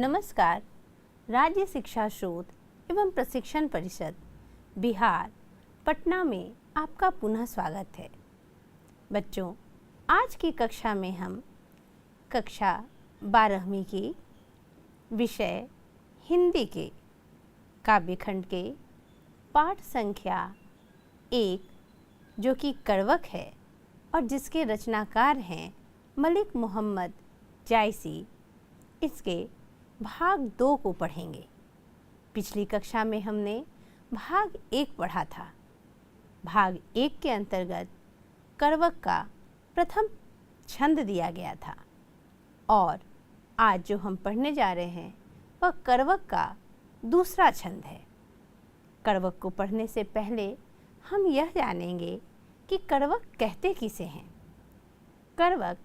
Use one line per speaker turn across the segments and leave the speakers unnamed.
नमस्कार। राज्य शिक्षा शोध एवं प्रशिक्षण परिषद बिहार पटना में आपका पुनः स्वागत है। बच्चों, आज की कक्षा में हम कक्षा 12वीं की विषय हिंदी के काव्यखंड के पाठ संख्या 1 जो कि कड़वक है और जिसके रचनाकार हैं मलिक मोहम्मद जायसी, इसके भाग 2 को पढ़ेंगे। पिछली कक्षा में हमने भाग 1 पढ़ा था। भाग 1 के अंतर्गत कड़वक का प्रथम छंद दिया गया था और आज जो हम पढ़ने जा रहे हैं वह कड़वक का दूसरा छंद है। कड़वक को पढ़ने से पहले हम यह जानेंगे कि कड़वक कहते किसे हैं। कड़वक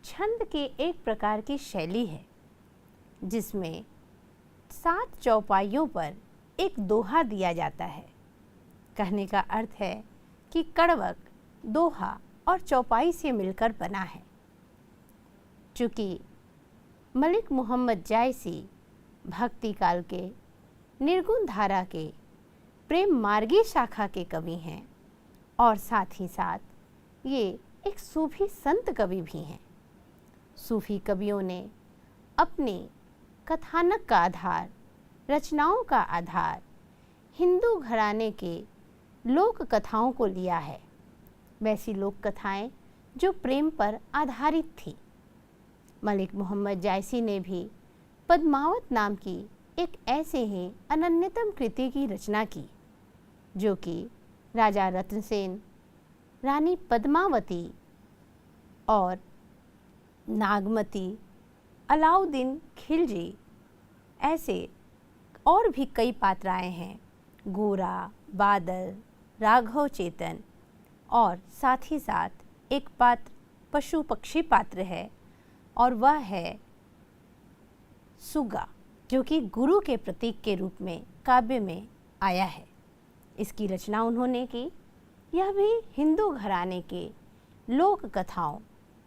छंद के एक प्रकार की शैली है जिसमें 7 चौपाइयों पर एक दोहा दिया जाता है। कहने का अर्थ है कि कड़वक दोहा और चौपाई से मिलकर बना है। चूँकि मलिक मोहम्मद जायसी भक्ति काल के निर्गुण धारा के प्रेम मार्गी शाखा के कवि हैं और साथ ही साथ ये एक सूफी संत कवि भी हैं। सूफी कवियों ने अपनी कथानक का आधार, रचनाओं का आधार हिंदू घराने के लोक कथाओं को लिया है। वैसी लोक कथाएं जो प्रेम पर आधारित थी। मलिक मोहम्मद जायसी ने भी पद्मावत नाम की एक ऐसे ही अनन्यतम कृति की रचना की जो कि राजा रत्नसेन, रानी पद्मावती और नागमती, अलाउद्दीन खिलजी ऐसे और भी कई पात्राएं हैं। गोरा, बादल, राघव चेतन और साथ ही साथ एक पात्र पशु पक्षी पात्र है और वह है सुगा जो कि गुरु के प्रतीक के रूप में काव्य में आया है। इसकी रचना उन्होंने की। यह भी हिंदू घराने के लोक कथाओं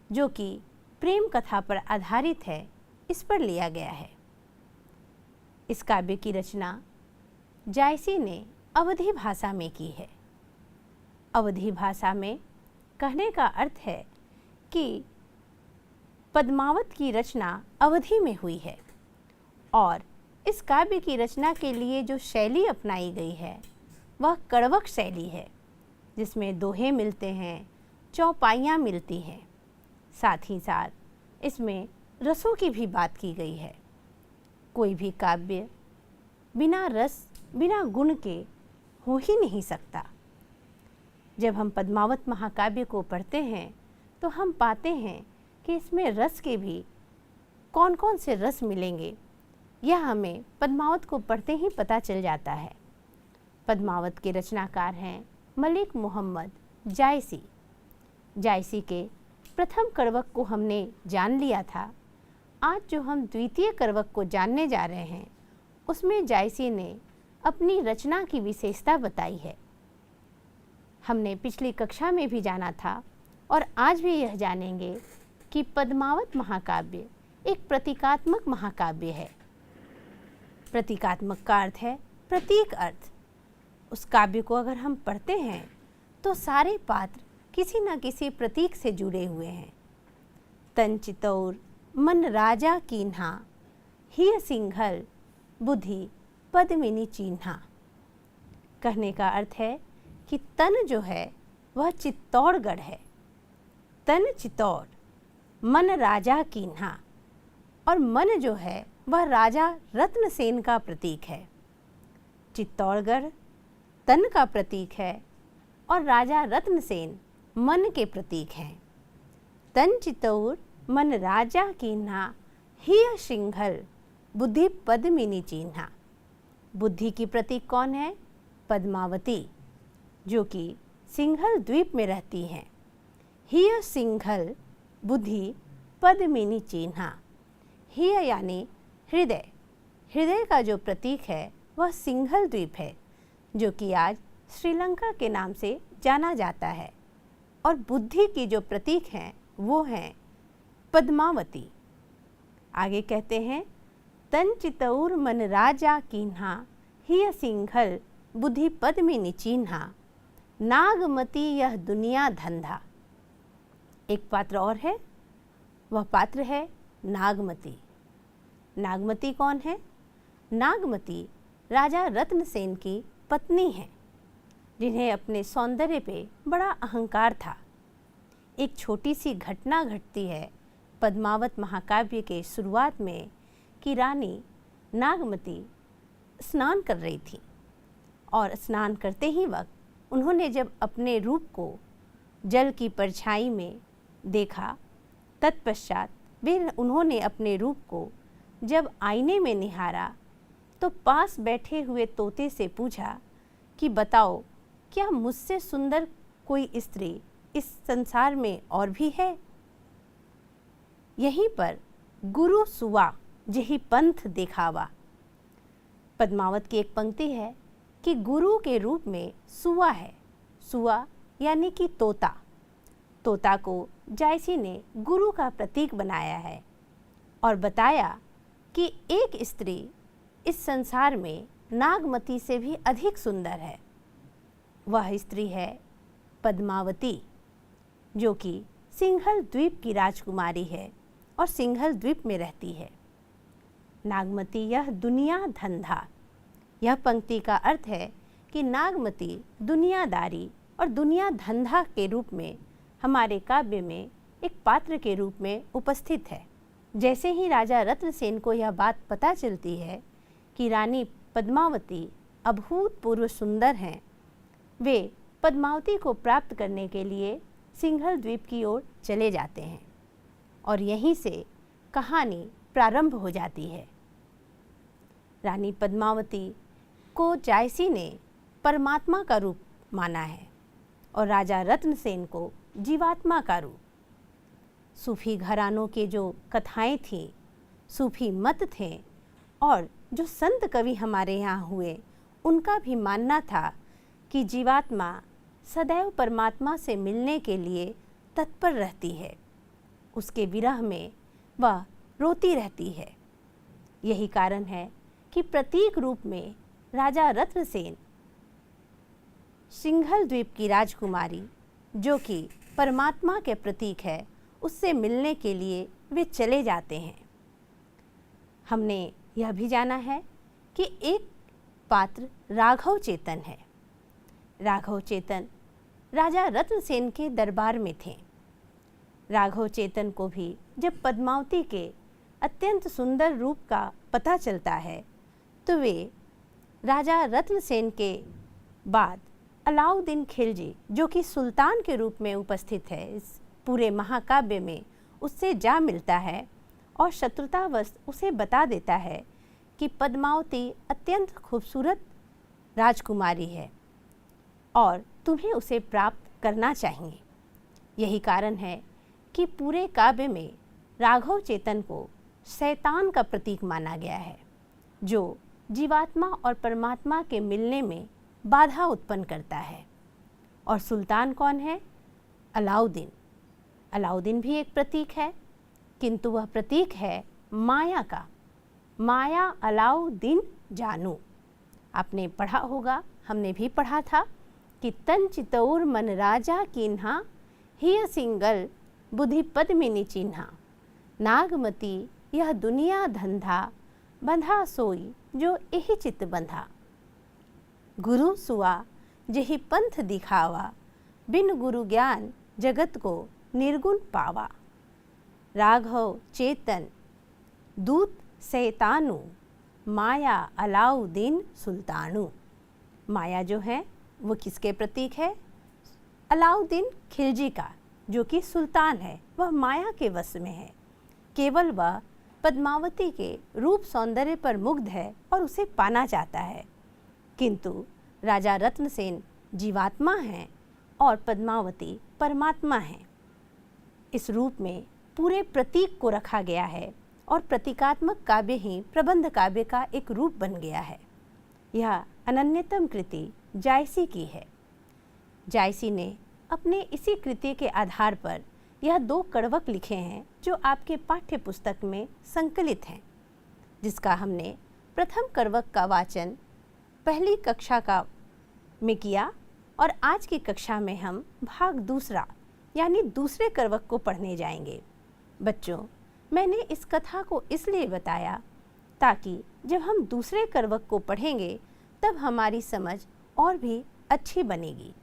जो कि प्रेम कथा पर आधारित है इस पर लिया गया है। इस काव्य की रचना जायसी ने अवधी भाषा में की है। अवधी भाषा में कहने का अर्थ है कि पद्मावत की रचना अवधी में हुई है और इस काव्य की रचना के लिए जो शैली अपनाई गई है वह कड़वक शैली है जिसमें दोहे मिलते हैं, चौपाइयाँ मिलती हैं। साथ ही साथ इसमें रसों की भी बात की गई है। कोई भी काव्य बिना रस, बिना गुण के हो ही नहीं सकता। जब हम पद्मावत महाकाव्य को पढ़ते हैं तो हम पाते हैं कि इसमें रस के भी कौन कौन से रस मिलेंगे, यह हमें पद्मावत को पढ़ते ही पता चल जाता है। पद्मावत के रचनाकार हैं मलिक मोहम्मद जायसी। जायसी के प्रथम कड़वक को हमने जान लिया था। आज जो हम द्वितीय कड़वक को जानने जा रहे हैं उसमें जायसी ने अपनी रचना की विशेषता बताई है। हमने पिछली कक्षा में भी जाना था और आज भी यह जानेंगे कि पद्मावत महाकाव्य एक प्रतीकात्मक महाकाव्य है। प्रतीकात्मक का अर्थ है प्रतीक अर्थ। उस काव्य को अगर हम पढ़ते हैं तो सारे पात्र किसी न किसी प्रतीक से जुड़े हुए हैं। तन चितौर मन राजा कीन्हा, हिय सिंघल बुद्धि पद्मिनी चिन्हा। कहने का अर्थ है कि तन जो है वह चित्तौड़गढ़ है। तन चित्तौड़, मन राजा कीन्हा और मन जो है वह राजा रत्नसेन का प्रतीक है। चित्तौड़गढ़ तन का प्रतीक है और राजा रत्नसेन मन के प्रतीक हैं। तन चितौर मन राजा कीन्हा, हिय सिंघल बुद्धि पद्मिनी चिन्हा। बुद्धि की प्रतीक कौन है? पद्मावती जो कि सिंघल द्वीप में रहती हैं। हिय सिंघल बुद्धि पद्मिनी चिन्हा। हिय यानी हृदय। हृदय का जो प्रतीक है वह सिंघल द्वीप है जो कि आज श्रीलंका के नाम से जाना जाता है और बुद्धि की जो प्रतीक हैं वो हैं पद्मावती। आगे कहते हैं तन चितौर मन राजा कीन्हा, हिय सिंघल बुद्धि पद में निचीन्हा, नागमती यह दुनिया धंधा। एक पात्र और है, वह पात्र है नागमती। नागमती कौन है? नागमती राजा रत्नसेन की पत्नी है, जिन्हें अपने सौंदर्य पे बड़ा अहंकार था। एक छोटी सी घटना घटती है पद्मावत महाकाव्य के शुरुआत में कि रानी नागमती स्नान कर रही थी और स्नान करते ही वक्त उन्होंने जब अपने रूप को जल की परछाई में देखा, तत्पश्चात उन्होंने अपने रूप को जब आईने में निहारा तो पास बैठे हुए तोते से पूछा कि बताओ, क्या मुझसे सुंदर कोई स्त्री इस संसार में और भी है? यहीं पर गुरु सुवा जेहि पंथ दिखावा। पद्मावत की एक पंक्ति है कि गुरु के रूप में सुवा है। सुवा यानी कि तोता। तोता को जायसी ने गुरु का प्रतीक बनाया है और बताया कि एक स्त्री इस संसार में नागमती से भी अधिक सुंदर है। वह स्त्री है पद्मावती, जो कि सिंघल द्वीप की राजकुमारी है और सिंघल द्वीप में रहती है। नागमती यह दुनिया धंधा। यह पंक्ति का अर्थ है कि नागमती दुनियादारी और दुनिया धंधा के रूप में हमारे काव्य में एक पात्र के रूप में उपस्थित है। जैसे ही राजा रत्नसेन को यह बात पता चलती है कि रानी पद्मावती अभूतपूर्व सुंदर हैं, वे पद्मावती को प्राप्त करने के लिए सिंघल द्वीप की ओर चले जाते हैं और यहीं से कहानी प्रारंभ हो जाती है। रानी पद्मावती को जायसी ने परमात्मा का रूप माना है और राजा रत्नसेन को जीवात्मा का रूप। सूफी घरानों के जो कथाएं थीं, सूफी मत थे और जो संत कवि हमारे यहाँ हुए, उनका भी मानना था कि जीवात्मा सदैव परमात्मा से मिलने के लिए तत्पर रहती है। उसके विरह में वह रोती रहती है। यही कारण है कि प्रतीक रूप में राजा रत्नसेन सिंघल द्वीप की राजकुमारी, जो कि परमात्मा के प्रतीक है, उससे मिलने के लिए वे चले जाते हैं। हमने यह भी जाना है कि एक पात्र राघव चेतन है। राघव चेतन राजा रत्नसेन के दरबार में थे। राघव चेतन को भी जब पद्मावती के अत्यंत सुंदर रूप का पता चलता है तो वे राजा रत्नसेन के बाद अलाउद्दीन खिलजी, जो कि सुल्तान के रूप में उपस्थित है इस पूरे महाकाव्य में, उससे जा मिलता है और शत्रुतावश उसे बता देता है कि पद्मावती अत्यंत खूबसूरत राजकुमारी है और तुम्हें उसे प्राप्त करना चाहिए। यही कारण है कि पूरे काव्य में राघव चेतन को शैतान का प्रतीक माना गया है, जो जीवात्मा और परमात्मा के मिलने में बाधा उत्पन्न करता है। और सुल्तान कौन है? अलाउद्दीन। अलाउद्दीन भी एक प्रतीक है, किंतु वह प्रतीक है माया का। माया अलाउद्दीन जानू। आपने पढ़ा होगा, हमने भी पढ़ा था कि तन चितौर मन राजा कीन्हा, हिय सिंगल बुद्धि पद में निचिन्हा, नागमती यह दुनिया धंधा, बंधा सोई जो एहि चित बंधा। गुरु सुआ जेहि पंथ दिखावा, बिन गुरु ज्ञान जगत को निर्गुण पावा। राघव चेतन दूत शैतानु, माया अलाउद्दीन सुल्तानु। माया जो है वो किसके प्रतीक है? अलाउद्दीन खिलजी का, जो कि सुल्तान है। वह माया के वश में है। केवल वह पद्मावती के रूप सौंदर्य पर मुग्ध है और उसे पाना चाहता है, किंतु राजा रत्नसेन जीवात्मा हैं और पद्मावती परमात्मा हैं। इस रूप में पूरे प्रतीक को रखा गया है और प्रतीकात्मक काव्य ही प्रबंध काव्य का एक रूप बन गया है। यह अनन्यतम कृति जायसी की है। जायसी ने अपने इसी कृति के आधार पर यह 2 कड़वक लिखे हैं, जो आपके पाठ्य पुस्तक में संकलित हैं, जिसका हमने प्रथम करवक का वाचन पहली कक्षा में किया और आज की कक्षा में हम भाग दूसरा यानी दूसरे करवक को पढ़ने जाएंगे। बच्चों, मैंने इस कथा को इसलिए बताया ताकि जब हम दूसरे करवक को पढ़ेंगे तब हमारी समझ और भी अच्छी बनेगी,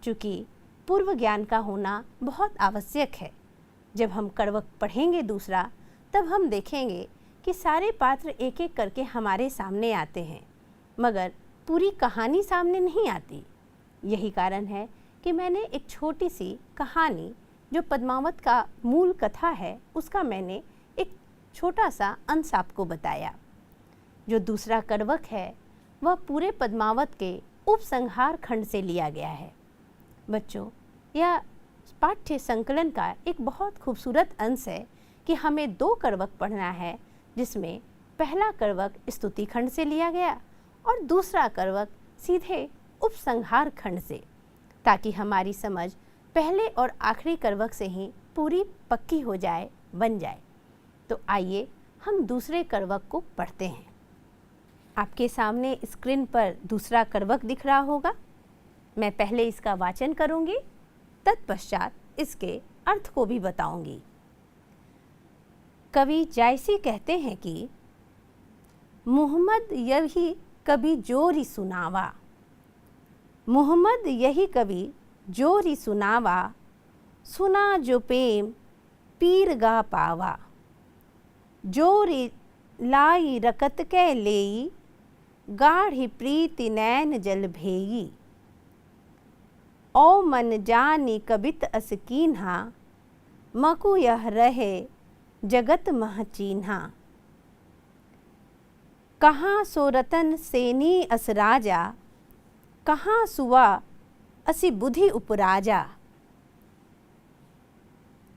क्योंकि पूर्व ज्ञान का होना बहुत आवश्यक है। जब हम करवक पढ़ेंगे दूसरा तब हम देखेंगे कि सारे पात्र एक एक करके हमारे सामने आते हैं, मगर पूरी कहानी सामने नहीं आती। यही कारण है कि मैंने एक छोटी सी कहानी जो पद्मावत का मूल कथा है उसका मैंने एक छोटा सा अंश आपको बताया। जो दूसरा करवक है वह पूरे पद्मावत के उपसंहार खंड से लिया गया है। बच्चों, यह पाठ्य संकलन का एक बहुत खूबसूरत अंश है कि हमें 2 करवक पढ़ना है, जिसमें पहला करवक स्तुति खंड से लिया गया और दूसरा करवक सीधे उपसंहार खंड से, ताकि हमारी समझ पहले और आखिरी करवक से ही पूरी पक्की हो जाए, बन जाए। तो आइए हम दूसरे करवक को पढ़ते हैं। आपके सामने स्क्रीन पर दूसरा करवक दिख रहा होगा। मैं पहले इसका वाचन करूंगी, तत्पश्चात इसके अर्थ को भी बताऊंगी। कवि जायसी कहते हैं कि मोहम्मद यही कभी जोरी सुनावा, मोहम्मद यही कभी जोरी सुनावा, सुना जो प्रेम पीर गा पावा, जोरी लाई रकत के लेई, गाढ़ी प्रीति नैन जल भेई, ओ मन जानी कबित असकीन्हा, मकु यह रहे जगत मह चीन्हा, कहाँ सो रतन सेनी अस राजा, कहाँ सुवा असी बुद्धि उपराजा।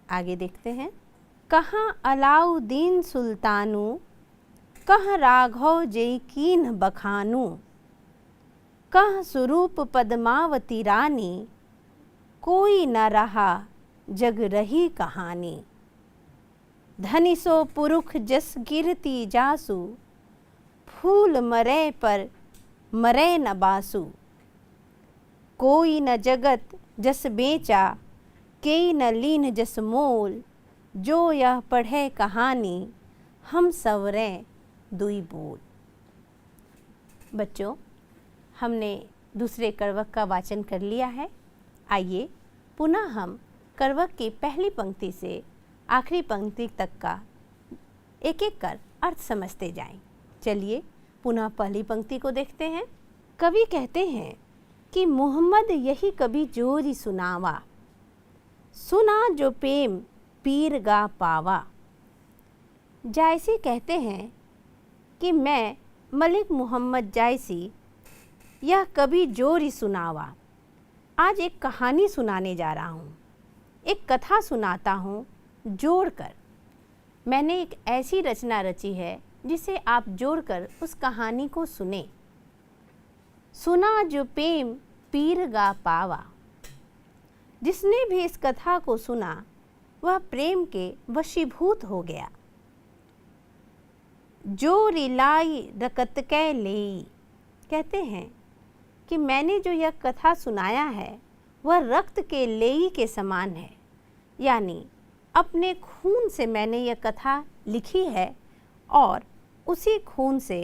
आगे देखते हैं। कहाँ अलाउद्दीन सुल्तानू, कहाँ राघव जय कीन्ह बखानू, कहाँ स्वरूप पद्मावती रानी, कोई न रहा जग रही कहानी, धनी सो पुरुष जस गिरती जासु, फूल मरे पर मरे न बासु, कोई न जगत जस बेचा, केई न लीन जस मोल, जो यह पढ़े कहानी, हम सवरें दुई बोल। बच्चों, हमने दूसरे करवक का वाचन कर लिया है। आइए पुनः हम करवक की पहली पंक्ति से आखिरी पंक्ति तक का एक एक कर अर्थ समझते जाएं। चलिए पुनः पहली पंक्ति को देखते हैं। कवि कहते हैं कि मोहम्मद यही कभी जोरी सुनावा, सुना जो प्रेम पीर गा पावा। जायसी कहते हैं कि मैं मलिक मोहम्मद जायसी यह कभी जोरी सुनावा, आज एक कहानी सुनाने जा रहा हूँ, एक कथा सुनाता हूँ जोड़कर। मैंने एक ऐसी रचना रची है जिसे आप जोड़कर उस कहानी को सुने। सुना जो प्रेम पीर गा पावा, जिसने भी इस कथा को सुना वह प्रेम के वशीभूत हो गया। जो रिलाई रकत कै लेई, कहते हैं कि मैंने जो यह कथा सुनाया है वह रक्त के लेई के समान है, यानी अपने खून से मैंने यह कथा लिखी है और उसी खून से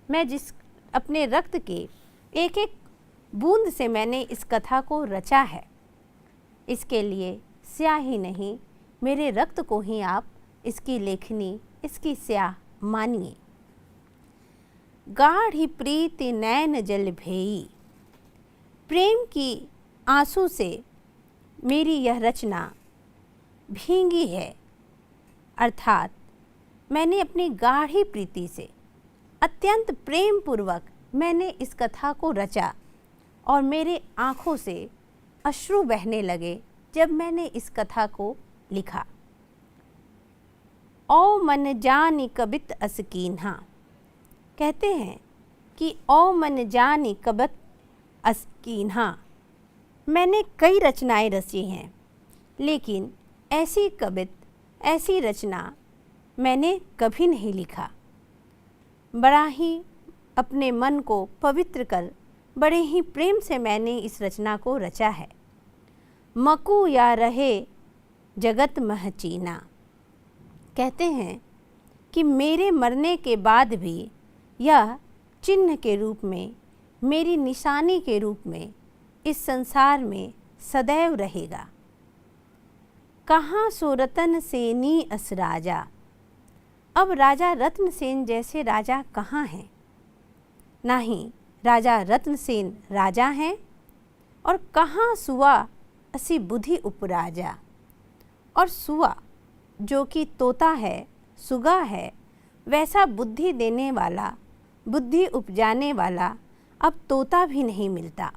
मैं जिस अपने रक्त के एक एक बूंद से मैंने इस कथा को रचा है। इसके लिए स्याही नहीं, मेरे रक्त को ही आप इसकी लेखनी, इसकी स्याह मानिए। गाढ़ी प्रीति नैन जल भेई, प्रेम की आंसू से मेरी यह रचना भींगी है, अर्थात मैंने अपनी गाढ़ी प्रीति से अत्यंत प्रेम पूर्वक मैंने इस कथा को रचा और मेरे आँखों से अश्रु बहने लगे जब मैंने इस कथा को लिखा। ओ मन जानी कबित असकीन्हा, कहते हैं कि ओ मन जानी कबित असकीन्हा, मैंने कई रचनाएं रची हैं, लेकिन ऐसी कबित, ऐसी रचना मैंने कभी नहीं लिखा। बड़ा ही अपने मन को पवित्र कर बड़े ही प्रेम से मैंने इस रचना को रचा है। मकू या रहे जगत महचीना, कहते हैं कि मेरे मरने के बाद भी यह चिन्ह के रूप में, मेरी निशानी के रूप में इस संसार में सदैव रहेगा। कहाँ सो रतन सेनी अस राजा, अब राजा रत्नसेन जैसे राजा कहाँ हैं? नहीं, राजा रत्नसेन राजा हैं, और कहाँ सुआ असी बुद्धि उपराजा। और सुआ जो कि तोता है, सुगा है, वैसा बुद्धि देने वाला, बुद्धि उपजाने वाला अब तोता भी नहीं मिलता।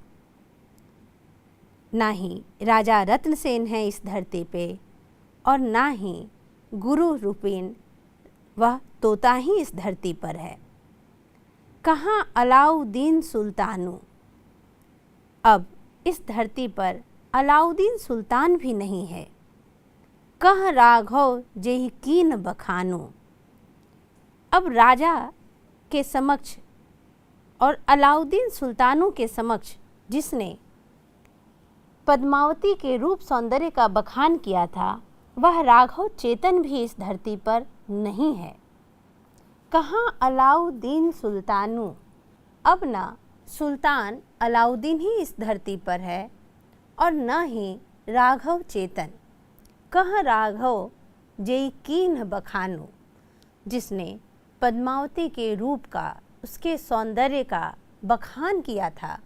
ना ही राजा रत्नसेन है इस धरती पे, और ना ही गुरु रूपेण वह तोता ही इस धरती पर है। कहाँ अलाउद्दीन सुल्तानू, अब इस धरती पर अलाउद्दीन सुल्तान भी नहीं है। कह राघव जेहि कीन बखानू, अब राजा के समक्ष और अलाउद्दीन सुल्तानों के समक्ष जिसने पद्मावती के रूप सौंदर्य का बखान किया था, वह राघव चेतन भी इस धरती पर नहीं है। कहाँ अलाउद्दीन सुल्तानू, अब ना सुल्तान अलाउद्दीन ही इस धरती पर है और न ही राघव चेतन। कह राघव जेई कीन्ह बखानू, जिसने पद्मावती के रूप का, उसके सौंदर्य का बखान किया था,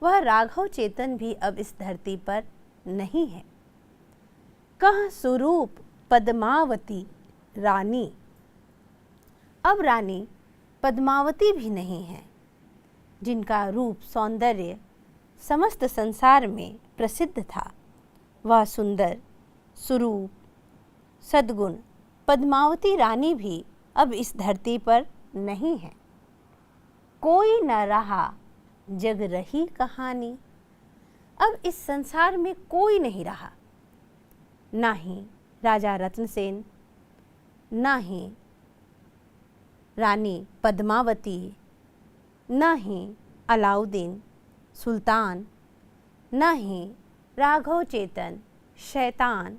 वह राघव चेतन भी अब इस धरती पर नहीं है। कह स्वरूप पद्मावती रानी, अब रानी पद्मावती भी नहीं है, जिनका रूप सौंदर्य समस्त संसार में प्रसिद्ध था। वह सुंदर स्वरूप सद्गुण पद्मावती रानी भी अब इस धरती पर नहीं है। कोई न रहा जग रही कहानी, अब इस संसार में कोई नहीं रहा, ना ही राजा रत्नसेन, ना ही रानी पद्मावती, ना ही अलाउद्दीन सुल्तान, ना ही राघव चेतन शैतान,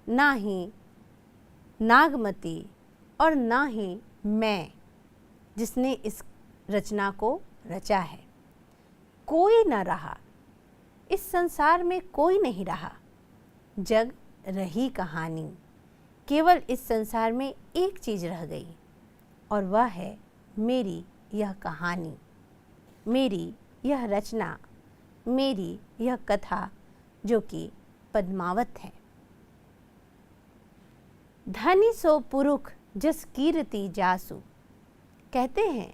ना ही नागमती, और ना ही मैं जिसने इस रचना को रचा है। कोई न रहा, इस संसार में कोई नहीं रहा। जग रही कहानी, केवल इस संसार में एक चीज़ रह गई, और वह है मेरी यह कहानी, मेरी यह रचना, मेरी यह कथा, जो कि पद्मावत है। धनी सो पुरुष जस कीर्ति जासु, कहते हैं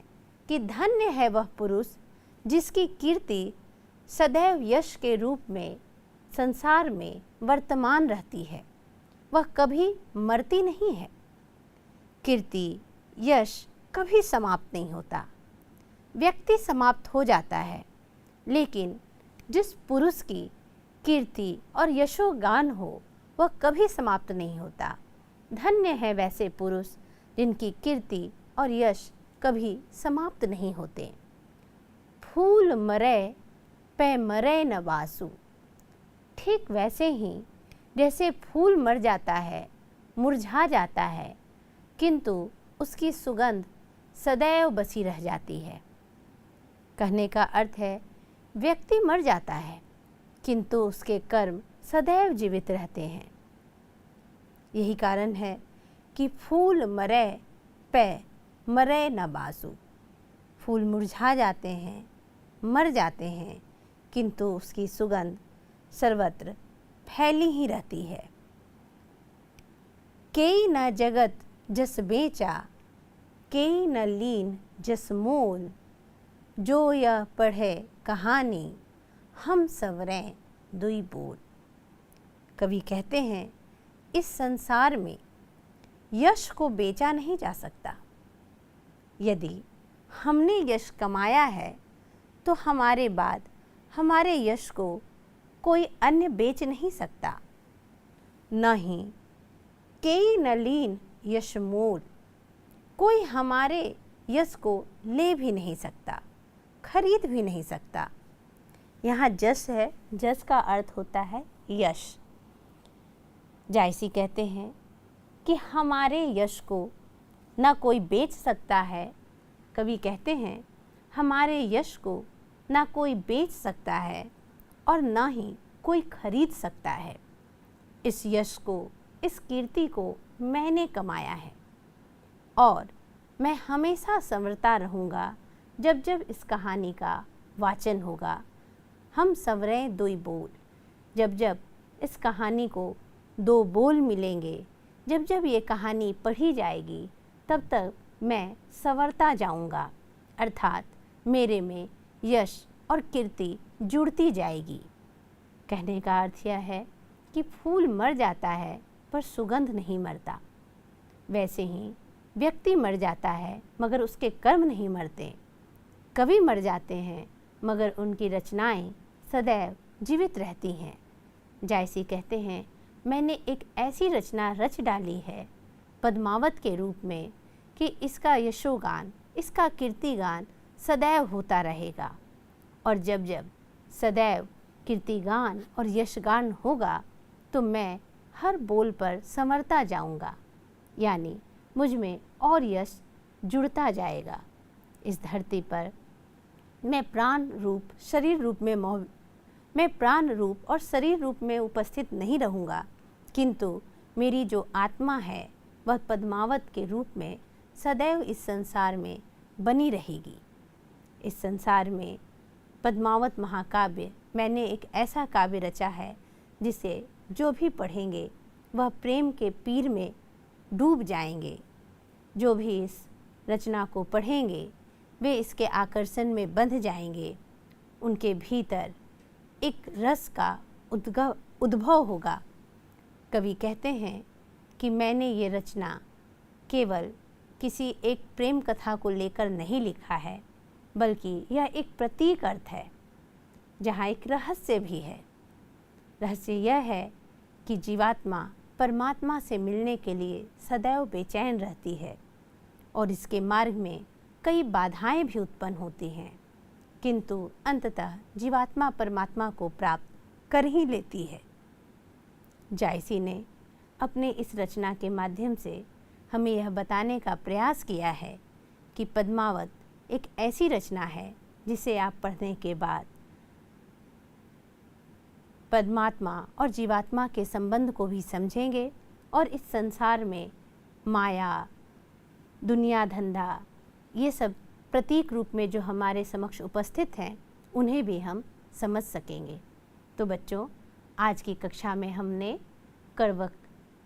कि धन्य है वह पुरुष जिसकी कीर्ति सदैव यश के रूप में संसार में वर्तमान रहती है, वह कभी मरती नहीं है। कीर्ति यश कभी समाप्त नहीं होता। व्यक्ति समाप्त हो जाता है, लेकिन जिस पुरुष की कीर्ति और यशोगान हो वह कभी समाप्त नहीं होता। धन्य है वैसे पुरुष जिनकी कीर्ति और यश कभी समाप्त नहीं होते। फूल मरे पे मरे न वासु, ठीक वैसे ही जैसे फूल मर जाता है, मुरझा जाता है, किंतु उसकी सुगंध सदैव बसी रह जाती है। कहने का अर्थ है व्यक्ति मर जाता है, किंतु उसके कर्म सदैव जीवित रहते हैं। यही कारण है कि फूल मरे पे मरे न बासु, फूल मुरझा जाते हैं, मर जाते हैं, किंतु उसकी सुगंध सर्वत्र फैली ही रहती है। केई न जगत जस बेचा, केई न लीन जस मोल, जो यह पढ़े कहानी हम सवरें दुई बोल। कवि कहते हैं इस संसार में यश को बेचा नहीं जा सकता। यदि हमने यश कमाया है तो हमारे बाद हमारे यश को कोई अन्य बेच नहीं सकता। न ही केई न लीन यश मोल, कोई हमारे यश को ले भी नहीं सकता, खरीद भी नहीं सकता। यहाँ जश है, जश का अर्थ होता है यश। जायसी कहते हैं कि हमारे यश को ना कोई बेच सकता है। कवि कहते हैं हमारे यश को ना कोई बेच सकता है और ना ही कोई खरीद सकता है। इस यश को, इस कीर्ति को मैंने कमाया है और मैं हमेशा संवरता रहूँगा जब जब इस कहानी का वाचन होगा। हम संवरें दुई बोल, जब जब इस कहानी को दो बोल मिलेंगे, जब जब ये कहानी पढ़ी जाएगी, तब तक मैं संवरता जाऊँगा, अर्थात मेरे में यश और कीर्ति जुड़ती जाएगी। कहने का अर्थ यह है कि फूल मर जाता है पर सुगंध नहीं मरता। वैसे ही व्यक्ति मर जाता है मगर उसके कर्म नहीं मरते। कवि मर जाते हैं मगर उनकी रचनाएं सदैव जीवित रहती हैं। जायसी कहते हैं मैंने एक ऐसी रचना रच डाली है पद्मावत के रूप में कि इसका यशोगान, इसका कीर्तिगान सदैव होता रहेगा। और जब जब सदैव कीर्तिगान और यशगान होगा तो मैं हर बोल पर संवरता जाऊंगा, यानी मुझ में और यश जुड़ता जाएगा। इस धरती पर मैं प्राण रूप और शरीर रूप में उपस्थित नहीं रहूँगा, किंतु मेरी जो आत्मा है वह पद्मावत के रूप में सदैव इस संसार में बनी रहेगी। इस संसार में पद्मावत महाकाव्य, मैंने एक ऐसा काव्य रचा है जिसे जो भी पढ़ेंगे वह प्रेम के पीर में डूब जाएंगे। जो भी इस रचना को पढ़ेंगे वे इसके आकर्षण में बंध जाएंगे। उनके भीतर एक रस का उद्भव होगा। कवि कहते हैं कि मैंने ये रचना केवल किसी एक प्रेम कथा को लेकर नहीं लिखा है, बल्कि यह एक प्रतीक अर्थ है जहाँ एक रहस्य भी है। रहस्य यह है कि जीवात्मा परमात्मा से मिलने के लिए सदैव बेचैन रहती है और इसके मार्ग में कई बाधाएं भी उत्पन्न होती हैं, किंतु अंततः जीवात्मा परमात्मा को प्राप्त कर ही लेती है। जायसी ने अपने इस रचना के माध्यम से हमें यह बताने का प्रयास किया है कि पद्मावत एक ऐसी रचना है जिसे आप पढ़ने के बाद परमात्मा और जीवात्मा के संबंध को भी समझेंगे और इस संसार में माया, दुनिया धंधा, ये सब प्रतीक रूप में जो हमारे समक्ष उपस्थित हैं उन्हें भी हम समझ सकेंगे। तो बच्चों, आज की कक्षा में हमने करवक,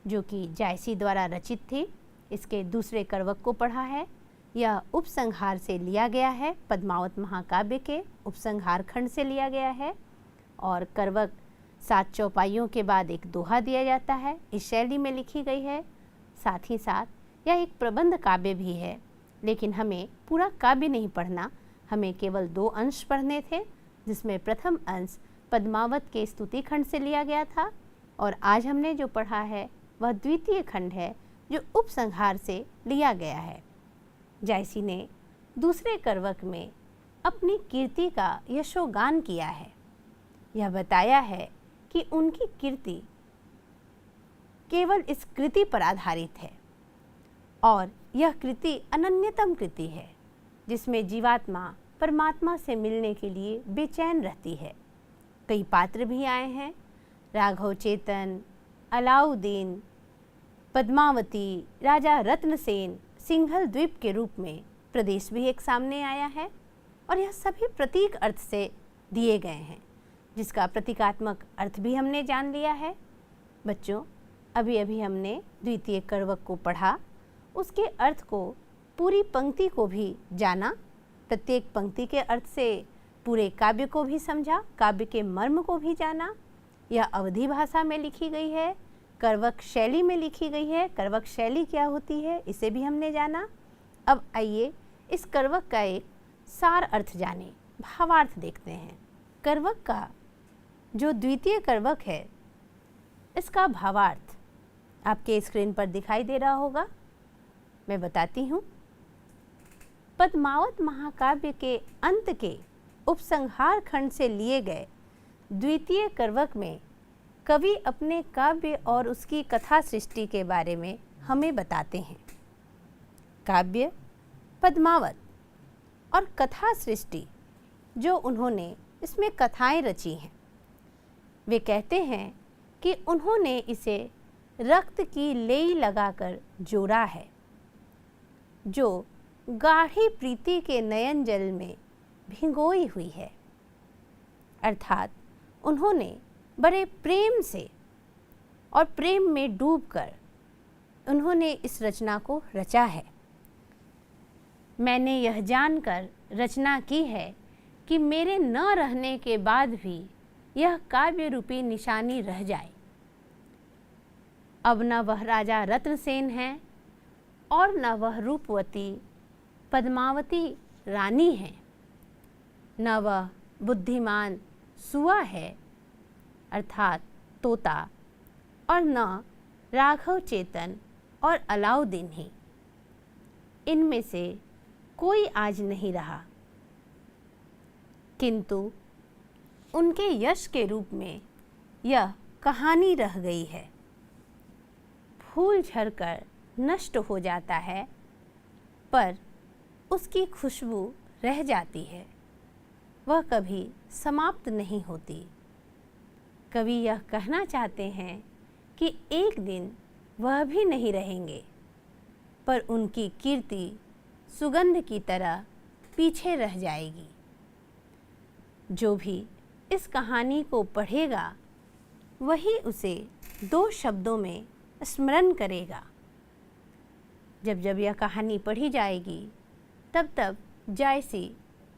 जो कि जायसी द्वारा रचित थी, इसके दूसरे करवक को पढ़ा है। यह उपसंहार से लिया गया है, पद्मावत महाकाव्य के उपसंहार खंड से लिया गया है। और करवक 7 चौपाइयों के बाद एक दोहा दिया जाता है, इस शैली में लिखी गई है। साथ ही साथ यह एक प्रबंध काव्य भी है, लेकिन हमें पूरा काव्य नहीं पढ़ना, हमें केवल 2 अंश पढ़ने थे, जिसमें प्रथम अंश पद्मावत के स्तुति खंड से लिया गया था और आज हमने जो पढ़ा है वह द्वितीय खंड है जो उपसंहार से लिया गया है। जायसी ने दूसरे करवक में अपनी कीर्ति का यशोगान किया है। यह बताया है कि उनकी कीर्ति केवल इस कृति पर आधारित है और यह कृति अनन्यतम कृति है जिसमें जीवात्मा परमात्मा से मिलने के लिए बेचैन रहती है। कई पात्र भी आए हैं, राघव चेतन, अलाउद्दीन, पद्मावती, राजा रत्नसेन, सिंघल द्वीप के रूप में प्रदेश भी एक सामने आया है और यह सभी प्रतीक अर्थ से दिए गए हैं, जिसका प्रतीकात्मक अर्थ भी हमने जान लिया है। बच्चों, अभी अभी हमने द्वितीय करवक को पढ़ा, उसके अर्थ को, पूरी पंक्ति को भी जाना, प्रत्येक पंक्ति के अर्थ से पूरे काव्य को भी समझा, काव्य के मर्म को भी जाना। यह अवधी भाषा में लिखी गई है, करवक शैली में लिखी गई है। करवक शैली क्या होती है इसे भी हमने जाना। अब आइए इस करवक का एक सार अर्थ जाने, भावार्थ देखते हैं। करवक का जो द्वितीय करवक है इसका भावार्थ आपके स्क्रीन पर दिखाई दे रहा होगा, मैं बताती हूँ। पद्मावत महाकाव्य के अंत के उपसंहार खंड से लिए गए द्वितीय करवक में कवि अपने काव्य और उसकी कथा सृष्टि के बारे में हमें बताते हैं। काव्य पद्मावत और कथा सृष्टि जो उन्होंने इसमें कथाएं रची हैं, वे कहते हैं कि उन्होंने इसे रक्त की लेई लगाकर जोड़ा है, जो गाढ़ी प्रीति के नयन जल में भिगोई हुई है। अर्थात उन्होंने बड़े प्रेम से और प्रेम में डूबकर उन्होंने इस रचना को रचा है। मैंने यह जानकर रचना की है कि मेरे न रहने के बाद भी यह काव्य रूपी निशानी रह जाए। अब न वह राजा रत्नसेन है और न वह रूपवती पद्मावती रानी है, न वह बुद्धिमान सुआ है अर्थात तोता, और न राघव चेतन और अलाउद्दीन ही। इनमें से कोई आज नहीं रहा, किंतु उनके यश के रूप में यह कहानी रह गई है। फूल झड़कर नष्ट हो जाता है, पर उसकी खुशबू रह जाती है, वह कभी समाप्त नहीं होती। कवि यह कहना चाहते हैं कि एक दिन वह भी नहीं रहेंगे, पर उनकी कीर्ति सुगंध की तरह पीछे रह जाएगी। जो भी इस कहानी को पढ़ेगा वही उसे 2 शब्दों में स्मरण करेगा। जब जब यह कहानी पढ़ी जाएगी तब तब जायसी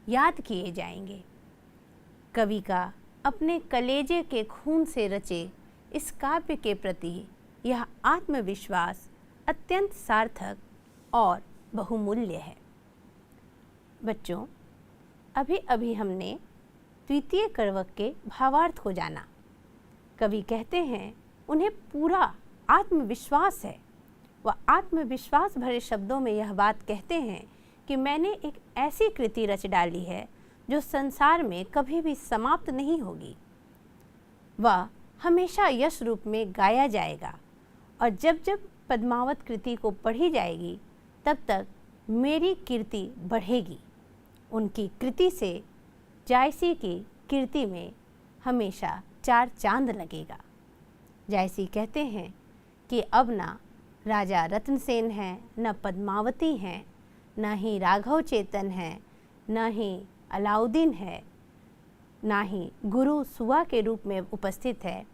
याद किए जाएंगे। कवि का अपने कलेजे के खून से रचे इस काव्य के प्रति यह आत्मविश्वास अत्यंत सार्थक और बहुमूल्य है। बच्चों, अभी अभी हमने द्वितीय करवक के भावार्थ को जाना। कवि कहते हैं उन्हें पूरा आत्मविश्वास है। वह आत्मविश्वास भरे शब्दों में यह बात कहते हैं कि मैंने एक ऐसी कृति रच डाली है जो संसार में कभी भी समाप्त नहीं होगी। वह हमेशा यश रूप में गाया जाएगा, और जब जब पद्मावत कृति को पढ़ी जाएगी तब तक मेरी कीर्ति बढ़ेगी। उनकी कृति से जायसी की कीर्ति में हमेशा 4 चांद लगेगा। जायसी कहते हैं कि अब ना राजा रत्नसेन हैं, न पद्मावती हैं, न ही राघव चेतन हैं, न ही अलाउद्दीन है, ना ही गुरु सुआ के रूप में उपस्थित है,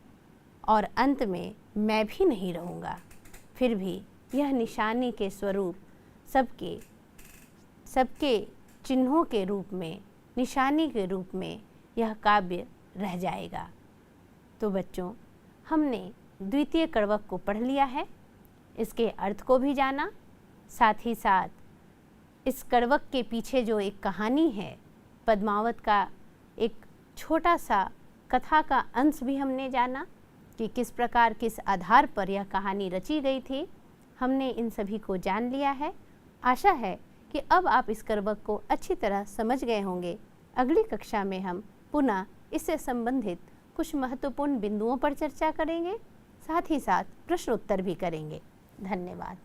और अंत में मैं भी नहीं रहूँगा। फिर भी यह निशानी के स्वरूप सबके चिन्हों के रूप में, निशानी के रूप में यह काव्य रह जाएगा। तो बच्चों, हमने द्वितीय करवक को पढ़ लिया है, इसके अर्थ को भी जाना, साथ ही साथ इस करवक के पीछे जो एक कहानी है, पद्मावत का एक छोटा सा कथा का अंश भी हमने जाना कि किस प्रकार किस आधार पर यह कहानी रची गई थी। हमने इन सभी को जान लिया है। आशा है कि अब आप इस करवक को अच्छी तरह समझ गए होंगे। अगली कक्षा में हम पुनः इससे संबंधित कुछ महत्वपूर्ण बिंदुओं पर चर्चा करेंगे, साथ ही साथ प्रश्न उत्तर भी करेंगे। धन्यवाद।